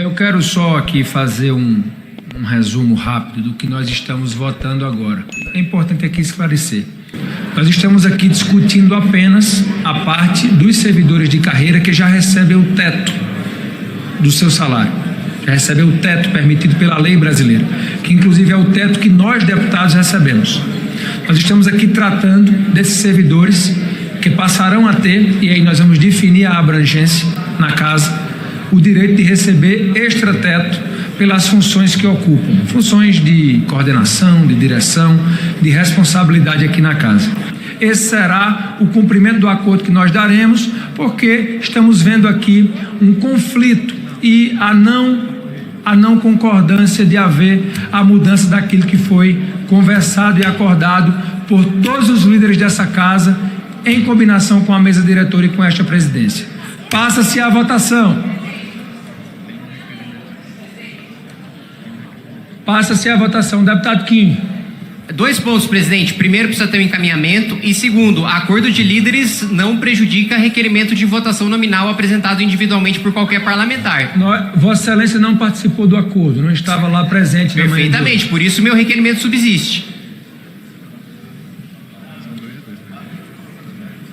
Eu quero só aqui fazer um resumo rápido do que nós estamos votando agora. É importante aqui esclarecer. Nós estamos aqui discutindo apenas a parte dos servidores de carreira que já recebem o teto do seu salário, já recebem o teto permitido pela lei brasileira, que inclusive é o teto que nós deputados recebemos. Nós estamos aqui tratando desses servidores que passarão a ter, e aí nós vamos definir a abrangência na casa, o direito de receber extrateto pelas funções que ocupam, funções de coordenação, de direção, de responsabilidade aqui na casa. Esse será o cumprimento do acordo que nós daremos, porque estamos vendo aqui um conflito e a não concordância de haver a mudança daquilo que foi conversado e acordado por todos os líderes dessa casa, em combinação com a mesa diretora e com esta presidência. Passa-se a votação. Passa-se a votação. Deputado Kim. 2 pontos, presidente. Primeiro, precisa ter um encaminhamento. E segundo, acordo de líderes não prejudica requerimento de votação nominal apresentado individualmente por qualquer parlamentar. Vossa Excelência não participou do acordo, não estava lá presente. Perfeitamente, por isso meu requerimento subsiste.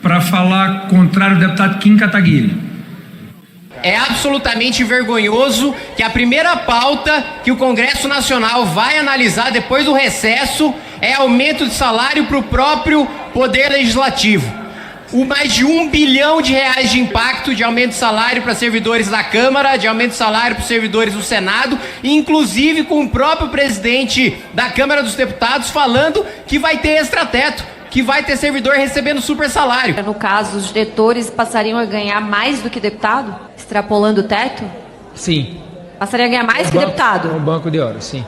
Para falar contrário, o deputado Kim Kataguiri. É absolutamente vergonhoso que a primeira pauta que o Congresso Nacional vai analisar depois do recesso é aumento de salário para o próprio Poder Legislativo. O mais de R$1 bilhão de impacto de aumento de salário para servidores da Câmara, de aumento de salário para os servidores do Senado, inclusive com o próprio presidente da Câmara dos Deputados falando que vai ter extrateto, que vai ter servidor recebendo super salário. No caso, os diretores passariam a ganhar mais do que deputado? Extrapolando o teto? Sim. Passaria a ganhar mais que deputado? No banco de horas, sim.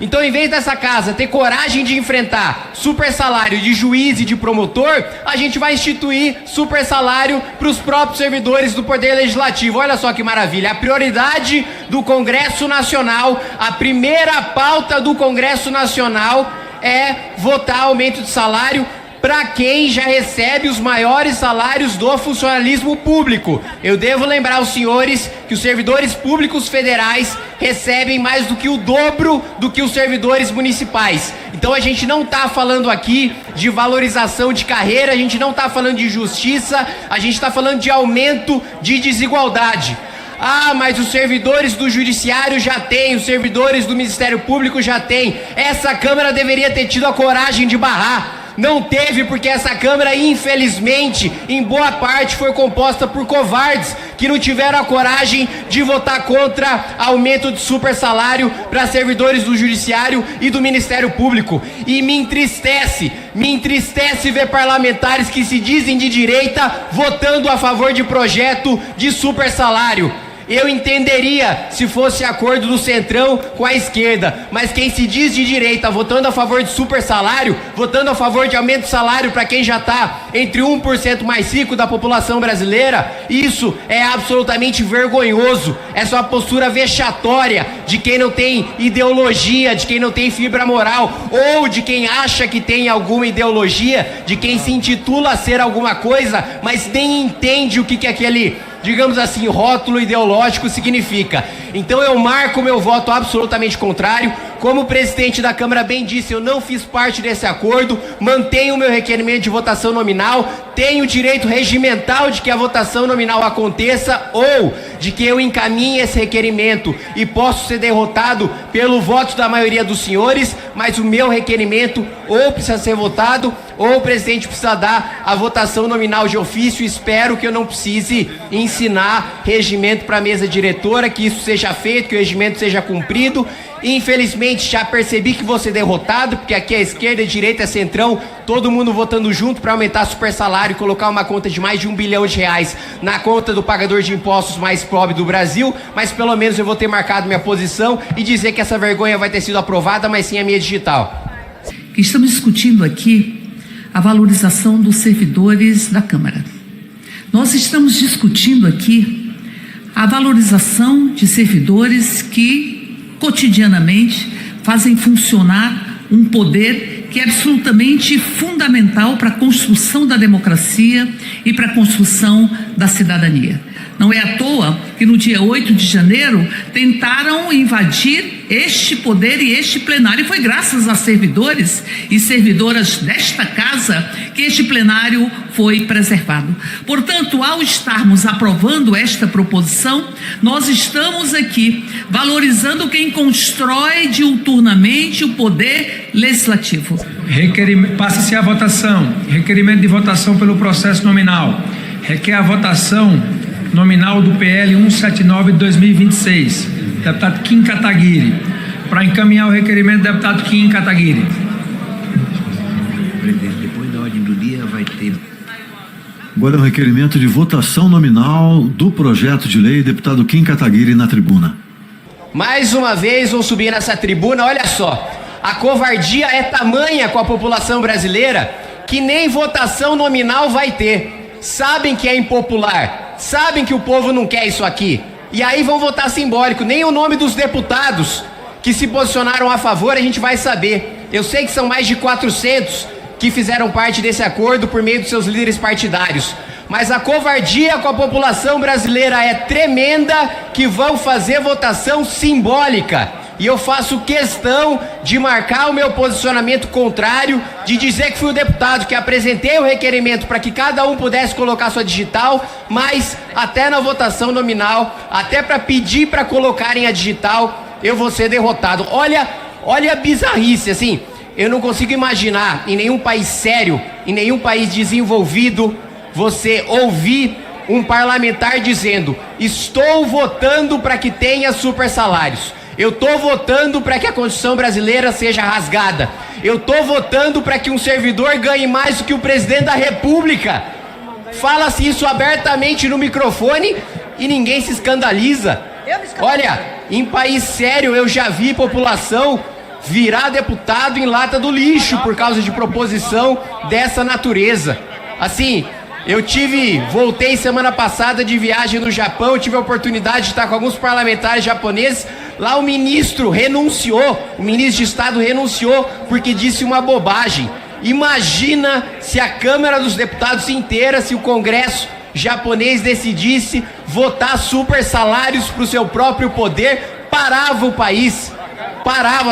Então, em vez dessa casa ter coragem de enfrentar super salário de juiz e de promotor, a gente vai instituir super salário para os próprios servidores do Poder Legislativo. Olha só que maravilha. A prioridade do Congresso Nacional, a primeira pauta do Congresso Nacional é votar aumento de salário para quem já recebe os maiores salários do funcionalismo público. Eu devo lembrar aos senhores que os servidores públicos federais recebem mais do que o dobro do que os servidores municipais. Então a gente não está falando aqui de valorização de carreira, a gente não está falando de justiça, a gente está falando de aumento de desigualdade. Ah, mas os servidores do Judiciário já têm, os servidores do Ministério Público já têm. Essa Câmara deveria ter tido a coragem de barrar. Não teve, porque essa Câmara, infelizmente, em boa parte foi composta por covardes que não tiveram a coragem de votar contra aumento de super salário para servidores do Judiciário e do Ministério Público. E me entristece ver parlamentares que se dizem de direita votando a favor de projeto de super salário. Eu entenderia se fosse acordo do Centrão com a esquerda, mas quem se diz de direita votando a favor de super salário, votando a favor de aumento de salário para quem já está entre 1% mais rico da população brasileira, isso é absolutamente vergonhoso. Essa é uma postura vexatória de quem não tem ideologia, de quem não tem fibra moral, ou de quem acha que tem alguma ideologia, de quem se intitula ser alguma coisa, mas nem entende o que é aquele, digamos assim, rótulo ideológico significa. Então eu marco meu voto absolutamente contrário. Como o presidente da Câmara bem disse, eu não fiz parte desse acordo, mantenho o meu requerimento de votação nominal, tenho o direito regimental de que a votação nominal aconteça ou de que eu encaminhe esse requerimento e posso ser derrotado pelo voto da maioria dos senhores, mas o meu requerimento ou precisa ser votado ou o presidente precisa dar a votação nominal de ofício. Espero que eu não precise ensinar regimento para a mesa diretora, que isso seja feito, que o regimento seja cumprido. Infelizmente já percebi que vou ser derrotado, porque aqui é esquerda, direita, centrão, todo mundo votando junto para aumentar super salário e colocar uma conta de mais de R$1 bilhão na conta do pagador de impostos mais pobre do Brasil, mas pelo menos eu vou ter marcado minha posição e dizer que essa vergonha vai ter sido aprovada, mas sim a minha digital. Estamos discutindo aqui a valorização dos servidores da Câmara. Nós estamos discutindo aqui a valorização de servidores que cotidianamente fazem funcionar um poder que é absolutamente fundamental para a construção da democracia e para a construção da cidadania. Não é à toa que no dia 8 de janeiro tentaram invadir este poder e este plenário. E foi graças a servidores e servidoras desta casa que este plenário foi preservado. Portanto, ao estarmos aprovando esta proposição, nós estamos aqui valorizando quem constrói diuturnamente o poder legislativo. Passa-se a votação. Requerimento de votação pelo processo nominal. Requer a votação nominal do PL 179 de 2026. Deputado Kim Kataguiri. Para encaminhar o requerimento do deputado Kim Kataguiri. Presidente, depois da ordem do dia vai ter... Agora é o requerimento de votação nominal do projeto de lei, deputado Kim Kataguiri na tribuna. Mais uma vez vou subir nessa tribuna, olha só. A covardia é tamanha com a população brasileira que nem votação nominal vai ter. Sabem que é impopular, sabem que o povo não quer isso aqui. E aí vão votar simbólico, nem o nome dos deputados que se posicionaram a favor a gente vai saber. Eu sei que são mais de 400 que fizeram parte desse acordo por meio dos seus líderes partidários. Mas a covardia com a população brasileira é tremenda que vão fazer votação simbólica. E eu faço questão de marcar o meu posicionamento contrário, de dizer que fui o deputado que apresentei o requerimento para que cada um pudesse colocar sua digital, mas até na votação nominal, até para pedir para colocarem a digital, eu vou ser derrotado. Olha a bizarrice, assim, eu não consigo imaginar em nenhum país sério, em nenhum país desenvolvido, você ouvir um parlamentar dizendo: estou votando para que tenha super salários. Eu estou votando para que a Constituição brasileira seja rasgada. Eu estou votando para que um servidor ganhe mais do que o presidente da República. Fala-se isso abertamente no microfone e ninguém se escandaliza. Olha, em país sério eu já vi população virar deputado em lata do lixo por causa de proposição dessa natureza. Assim, voltei semana passada de viagem no Japão, tive a oportunidade de estar com alguns parlamentares japoneses. Lá o ministro o ministro de Estado renunciou porque disse uma bobagem. Imagina se a Câmara dos Deputados inteira, se o Congresso japonês decidisse votar super salários para o seu próprio poder, parava o país,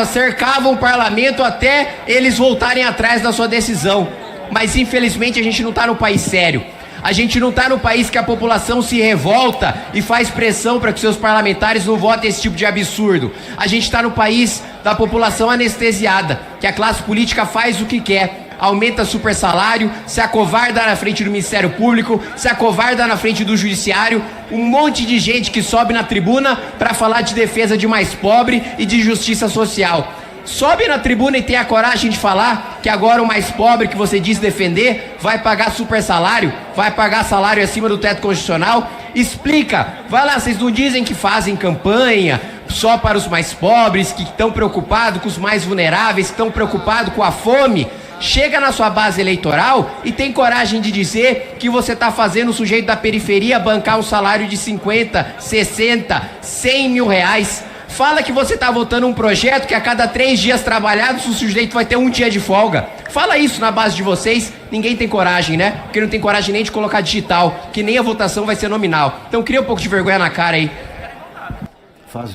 cercava o parlamento até eles voltarem atrás da sua decisão. Mas infelizmente a gente não está no país sério. A gente não está no país que a população se revolta e faz pressão para que seus parlamentares não votem esse tipo de absurdo. A gente está no país da população anestesiada, que a classe política faz o que quer. Aumenta super salário, se acovarda na frente do Ministério Público, se acovarda na frente do Judiciário. Um monte de gente que sobe na tribuna para falar de defesa de mais pobre e de justiça social. Sobe na tribuna e tem a coragem de falar que agora o mais pobre que você diz defender vai pagar super salário, vai pagar salário acima do teto constitucional. Explica, vai lá, vocês não dizem que fazem campanha só para os mais pobres, que estão preocupados com os mais vulneráveis, que estão preocupados com a fome. Chega na sua base eleitoral e tem coragem de dizer que você está fazendo o sujeito da periferia bancar um salário de 50, 60, 100 mil reais. Fala que você está votando um projeto que a cada 3 dias trabalhados o sujeito vai ter 1 dia de folga. Fala isso na base de vocês. Ninguém tem coragem, né? Porque não tem coragem nem de colocar digital, que nem a votação vai ser nominal. Então cria um pouco de vergonha na cara aí.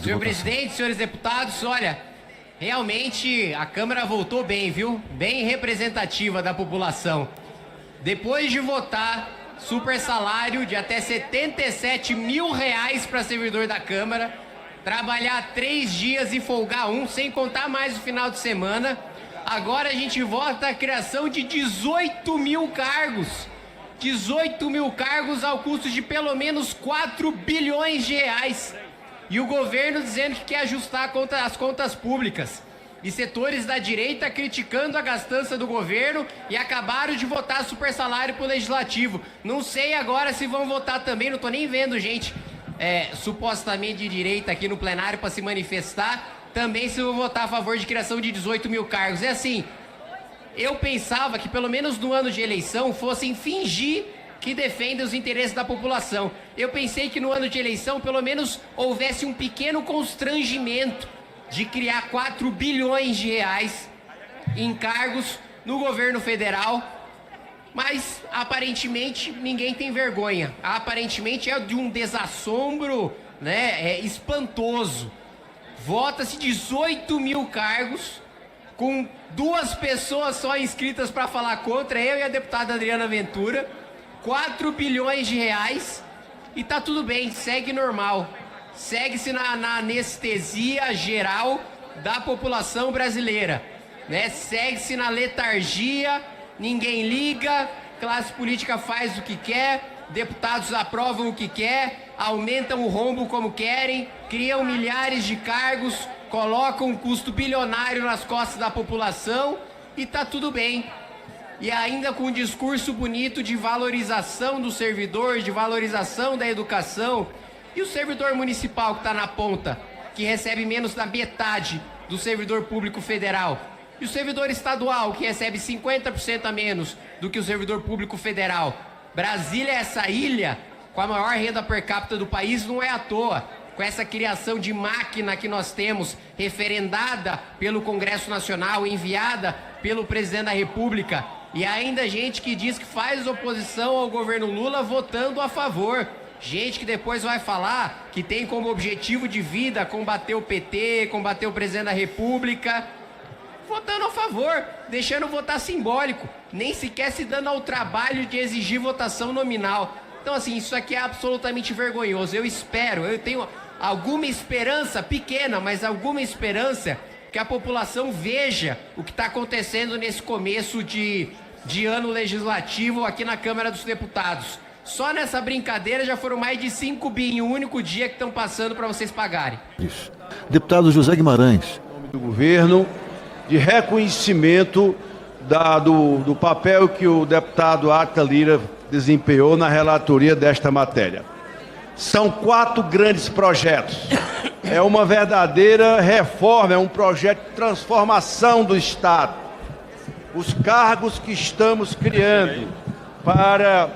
Senhor presidente, senhores deputados, olha, realmente a Câmara voltou bem, viu? Bem representativa da população. Depois de votar super salário de até 77 mil reais para servidor da Câmara, trabalhar 3 dias e folgar 1, sem contar mais o final de semana. Agora a gente vota a criação de 18 mil cargos. 18 mil cargos ao custo de pelo menos 4 bilhões de reais. E o governo dizendo que quer ajustar as contas públicas. E setores da direita criticando a gastança do governo e acabaram de votar super salário pro Legislativo. Não sei agora se vão votar também, não tô nem vendo gente supostamente de direita aqui no plenário para se manifestar, também se vão votar a favor de criação de 18 mil cargos. É assim, eu pensava que pelo menos no ano de eleição fossem fingir que defendem os interesses da população. Eu pensei que no ano de eleição pelo menos houvesse um pequeno constrangimento de criar 4 bilhões de reais em cargos no governo federal, mas aparentemente ninguém tem vergonha. Aparentemente é de um desassombro, né, espantoso. Vota-se 18 mil cargos, com 2 pessoas só inscritas para falar contra, eu e a deputada Adriana Ventura, 4 bilhões de reais, e tá tudo bem, segue normal. Segue-se na anestesia geral da população brasileira, né? Segue-se na letargia, ninguém liga, classe política faz o que quer, deputados aprovam o que quer, aumentam o rombo como querem, criam milhares de cargos, colocam um custo bilionário nas costas da população e tá tudo bem. E ainda com um discurso bonito de valorização do servidor, de valorização da educação. E o servidor municipal que está na ponta, que recebe menos da metade do servidor público federal? E o servidor estadual, que recebe 50% a menos do que o servidor público federal? Brasília, essa ilha com a maior renda per capita do país, não é à toa. Com essa criação de máquina que nós temos, referendada pelo Congresso Nacional, enviada pelo presidente da República, e ainda gente que diz que faz oposição ao governo Lula votando a favor. Gente que depois vai falar que tem como objetivo de vida combater o PT, combater o presidente da República, votando a favor, deixando o votar simbólico, nem sequer se dando ao trabalho de exigir votação nominal. Então, assim, isso aqui é absolutamente vergonhoso. Eu espero, eu tenho alguma esperança, pequena, mas alguma esperança, que a população veja o que está acontecendo nesse começo de ano legislativo aqui na Câmara dos Deputados. Só nessa brincadeira já foram mais de 5 bi em um único dia que estão passando para vocês pagarem. Deputado José Guimarães. Em nome do governo, de reconhecimento do papel que o deputado Átila Lira desempenhou na relatoria desta matéria. São 4 grandes projetos. É uma verdadeira reforma, é um projeto de transformação do Estado. Os cargos que estamos criando para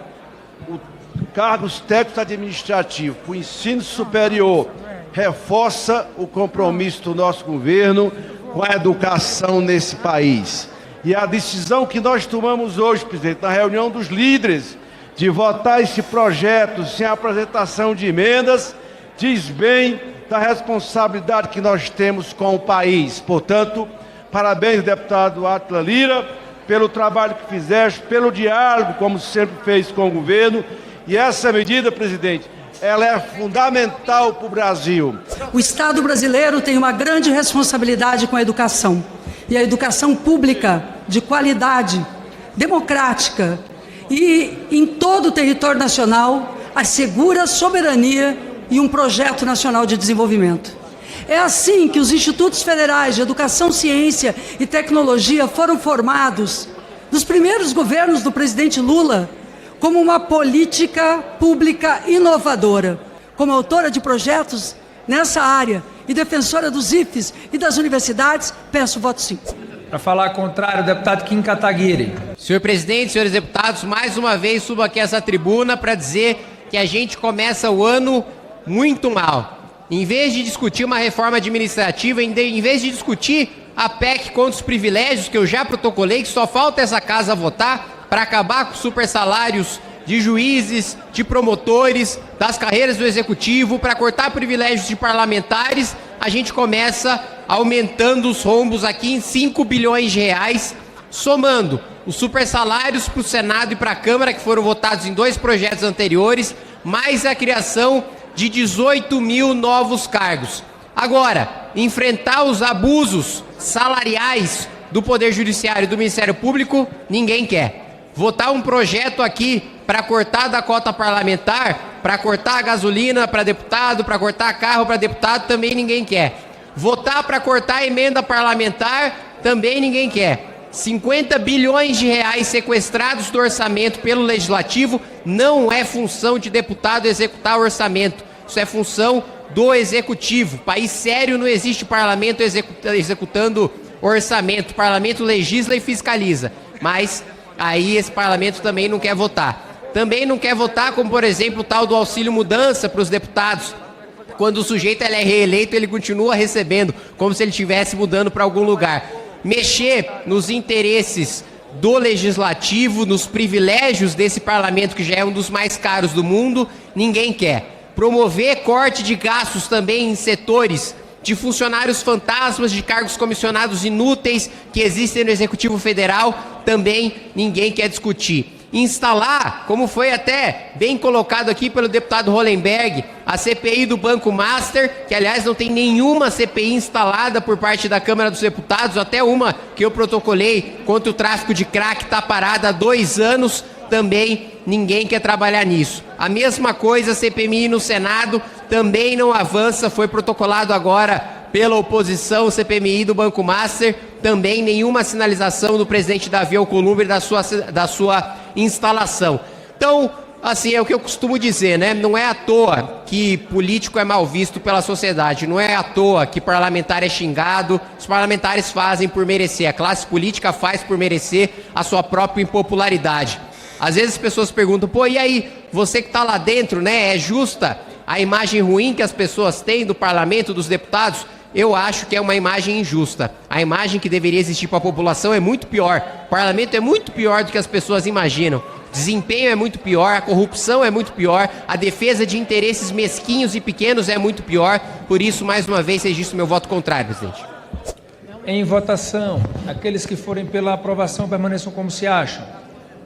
cargos técnicos administrativos, para o ensino superior, reforça o compromisso do nosso governo com a educação nesse país. E a decisão que nós tomamos hoje, presidente, na reunião dos líderes, de votar esse projeto sem apresentação de emendas, diz bem da responsabilidade que nós temos com o país. Portanto, parabéns, deputado Átila Lira, pelo trabalho que fizeste, pelo diálogo, como sempre fez com o governo. E essa medida, presidente, ela é fundamental para o Brasil. O Estado brasileiro tem uma grande responsabilidade com a educação. E a educação pública, de qualidade, democrática e em todo o território nacional, assegura soberania e um projeto nacional de desenvolvimento. É assim que os institutos federais de educação, ciência e tecnologia foram formados nos primeiros governos do presidente Lula, como uma política pública inovadora. Como autora de projetos nessa área e defensora dos IFES e das universidades, peço voto sim. Para falar contrário, o deputado Kim Kataguiri. Senhor presidente, senhores deputados, mais uma vez subo aqui a essa tribuna para dizer que a gente começa o ano muito mal. Em vez de discutir uma reforma administrativa, em vez de discutir a PEC contra os privilégios, que eu já protocolei, que só falta essa casa votar para acabar com os super salários de juízes, de promotores, das carreiras do executivo, para cortar privilégios de parlamentares, a gente começa aumentando os rombos aqui em 5 bilhões de reais, somando os super salários para o Senado e para a Câmara, que foram votados em 2 projetos anteriores, mais a criação de 18 mil novos cargos. Agora, enfrentar os abusos salariais do Poder Judiciário e do Ministério Público, ninguém quer. Votar um projeto aqui para cortar da cota parlamentar, para cortar a gasolina para deputado, para cortar carro para deputado, também ninguém quer. Votar para cortar a emenda parlamentar, também ninguém quer. 50 bilhões de reais sequestrados do orçamento pelo Legislativo não é função de deputado executar o orçamento. Isso é função do Executivo. País sério não existe parlamento executando orçamento. O parlamento legisla e fiscaliza. Mas aí esse parlamento também não quer votar. Também não quer votar, como por exemplo o tal do auxílio mudança para os deputados. Quando o sujeito ele é reeleito, ele continua recebendo, como se ele estivesse mudando para algum lugar. mexer nos interesses do legislativo, nos privilégios desse parlamento, que já é um dos mais caros do mundo, ninguém quer. Promover corte de gastos também em setores de funcionários fantasmas, de cargos comissionados inúteis que existem no Executivo Federal, também ninguém quer discutir. Instalar, como foi até bem colocado aqui pelo deputado Hollenberg, a CPI do Banco Master, que aliás não tem nenhuma CPI instalada por parte da Câmara dos Deputados, até uma que eu protocolei contra o tráfico de crack está parada há 2 anos, também ninguém quer trabalhar nisso. A mesma coisa, a CPMI no Senado também não avança, foi protocolado agora pela oposição, o CPMI do Banco Master, também nenhuma sinalização do presidente Davi Alcolumbre da sua instalação. Então, assim, é o que eu costumo dizer, né? Não é à toa que político é mal visto pela sociedade, não é à toa que parlamentar é xingado, os parlamentares fazem por merecer, a classe política faz por merecer a sua própria impopularidade. Às vezes as pessoas perguntam, pô, e aí, você que está lá dentro, né, é justa a imagem ruim que as pessoas têm do parlamento, dos deputados? Eu acho que é uma imagem injusta. A imagem que deveria existir para a população é muito pior. O parlamento é muito pior do que as pessoas imaginam. O desempenho é muito pior, a corrupção é muito pior, a defesa de interesses mesquinhos e pequenos é muito pior. Por isso, mais uma vez, registro meu voto contrário, presidente. Em votação, aqueles que forem pela aprovação permaneçam como se acham.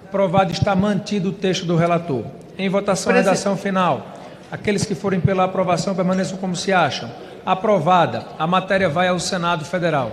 Aprovado está mantido o texto do relator. Em votação, redação final. Aqueles que forem pela aprovação permaneçam como se acham. Aprovada, a matéria vai ao Senado Federal.